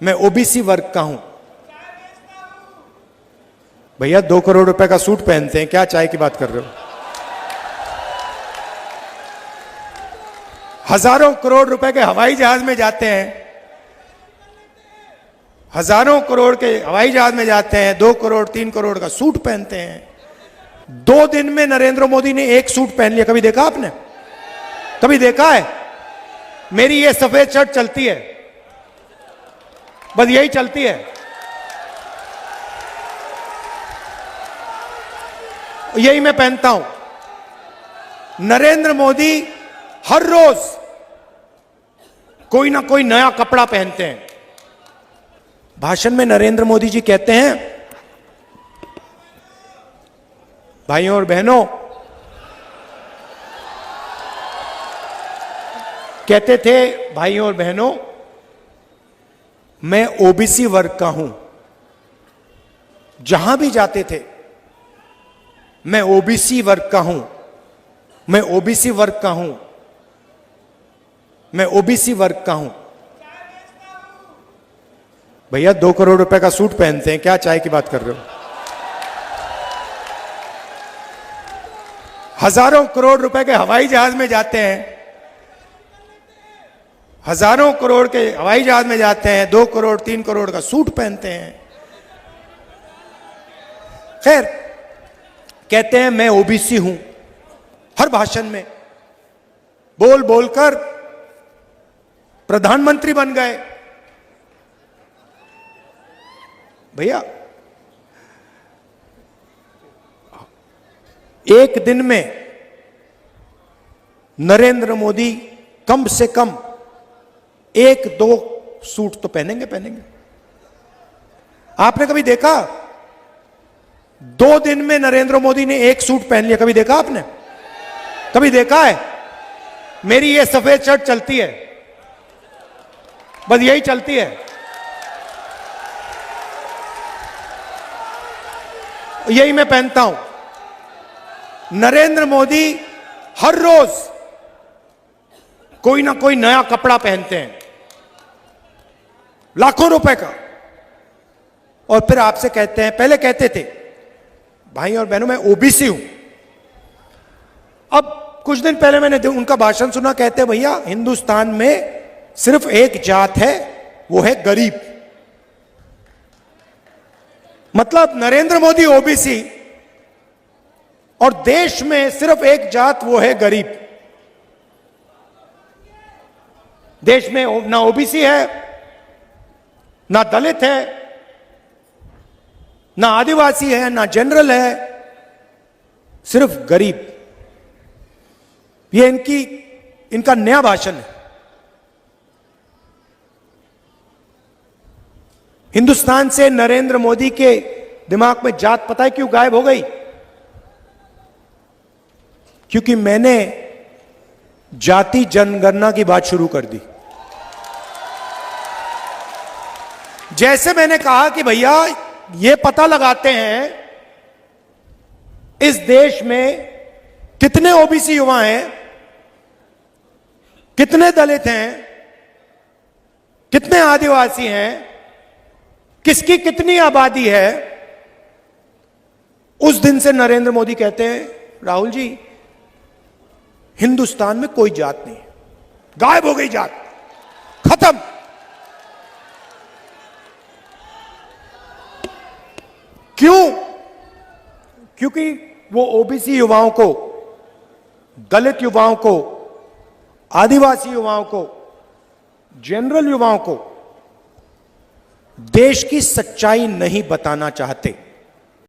मैं ओबीसी वर्ग का हूं। भैया 2 करोड़ रुपए का सूट पहनते हैं, क्या चाय की बात कर रहे हो? हजारों करोड़ रुपए के हवाई जहाज में जाते हैं, हजारों करोड़ के हवाई जहाज में जाते हैं, 2 करोड़ 3 करोड़ का सूट पहनते हैं। 2 दिन में नरेंद्र मोदी ने एक सूट पहन लिया। कभी देखा आपने? कभी देखा है? मेरी ये सफेद शर्ट चलती है, बस यही चलती है। यही मैं पहनता हूं। नरेंद्र मोदी हर रोज कोई ना कोई नया कपड़ा पहनते हैं। भाषण में नरेंद्र मोदी जी कहते हैं, भाइयों और बहनों, कहते थे भाइयों और बहनों, मैं ओबीसी वर्ग का हूं। जहां भी जाते थे, मैं ओबीसी वर्ग का हूं, मैं ओबीसी वर्ग का हूं, मैं ओबीसी वर्ग का हूं। भैया 2 करोड़ रुपए का सूट पहनते हैं, क्या चाय की बात कर रहे हो? हजारों करोड़ रुपए के हवाई जहाज में जाते हैं, हजारों करोड़ के हवाई जहाज में जाते हैं, 2 करोड़ 3 करोड़ का सूट पहनते हैं। खैर, कहते हैं मैं ओबीसी हूं। हर भाषण में बोल बोलकर प्रधानमंत्री बन गए। भैया एक दिन में नरेंद्र मोदी कम से कम 1-2 सूट तो पहनेंगे। आपने कभी देखा 2 दिन में नरेंद्र मोदी ने एक सूट पहन लिया? कभी देखा आपने? कभी देखा है? मेरी ये सफेद शर्ट चलती है, बस यही चलती है। यही मैं पहनता हूं। नरेंद्र मोदी हर रोज कोई ना कोई नया कपड़ा पहनते हैं, लाखों रुपए का, और फिर आपसे कहते हैं, पहले कहते थे भाई और बहनों मैं ओबीसी हूं। अब कुछ दिन पहले मैंने उनका भाषण सुना, कहते हैं भैया हिंदुस्तान में सिर्फ एक जात है, वो है गरीब। मतलब नरेंद्र मोदी ओबीसी और देश में सिर्फ एक जात, वो है गरीब। देश में ना ओबीसी है, ना दलित है, ना आदिवासी है, ना जनरल है, सिर्फ गरीब। ये इनका नया भाषण है। हिंदुस्तान से नरेंद्र मोदी के दिमाग में जात पता है क्यों गायब हो गई? क्योंकि मैंने जाति जनगणना की बात शुरू कर दी। जैसे मैंने कहा कि भैया ये पता लगाते हैं इस देश में कितने ओबीसी युवा हैं, कितने दलित हैं, कितने आदिवासी हैं, किसकी कितनी आबादी है। उस दिन से नरेंद्र मोदी कहते हैं राहुल जी हिंदुस्तान में कोई जात नहीं, गायब हो गई जात, खत्म। क्यों? क्योंकि वो ओबीसी युवाओं को, दलित युवाओं को, आदिवासी युवाओं को, जनरल युवाओं को देश की सच्चाई नहीं बताना चाहते।